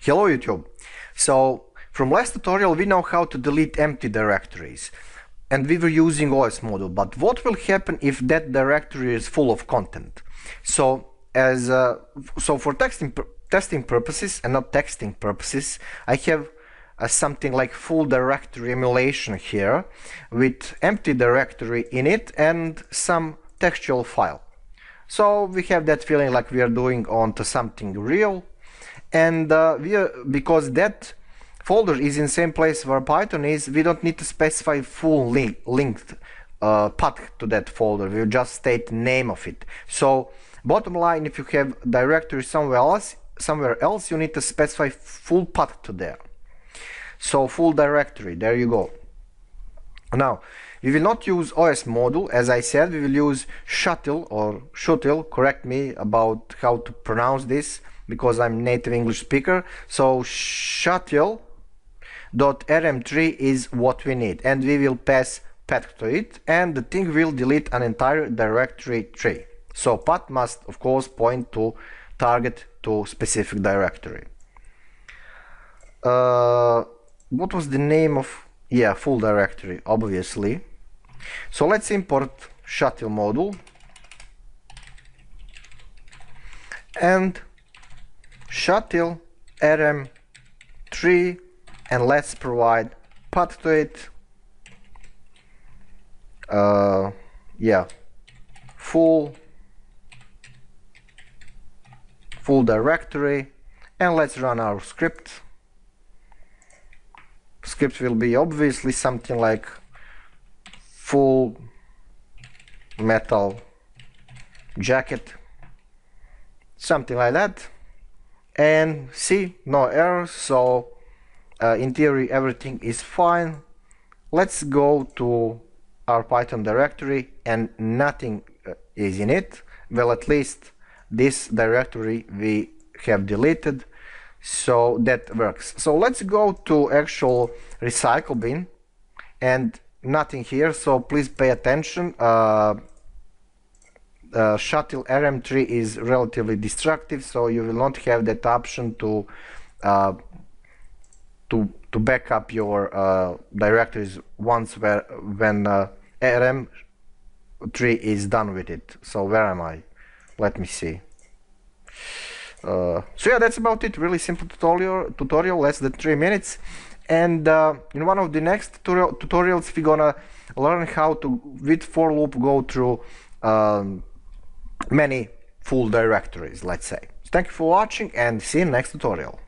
Hello YouTube. So from last tutorial we know how to delete empty directories, and we were using OS module, but what will happen if that directory is full of content? So for testing purposes and not texting purposes, I have something like full directory emulation here with empty directory in it and some textual file. So we have that feeling like we are doing onto something real. And because that folder is in same place where Python is, we don't need to specify full linked path to that folder. We'll just state the name of it. So bottom line, if you have directory somewhere else, you need to specify full path to there. So full directory, there you go. Now we will not use OS module, as I said. We will use Shuttle or Shuttle. Correct me about how to pronounce this, because I'm native English speaker. So shuttle.rm3 is what we need, and we will pass path to it, and the thing will delete an entire directory tree. So path must of course point to target to specific directory. What was the name of full directory, obviously. So let's import Shuttle module and Shuttle rm3, and let's provide path to it. Full directory, and let's run our script. Script will be obviously something like full metal jacket, something like that. And see, no errors, so in theory everything is fine. Let's go to our Python directory, and nothing is in it. Well, at least this directory we have deleted, so that works. So let's go to actual recycle bin, and nothing here, so please pay attention. Shuttle rm3 is relatively destructive, so you will not have that option to back up your directories once when rm3 is done with it. So where am I? Let me see. So yeah, that's about it. Really simple tutorial, less than 3 minutes. And in one of the next tutorials we're gonna learn how to, with for loop, go through many full directories, let's say. Thank you for watching, and see you in the next tutorial.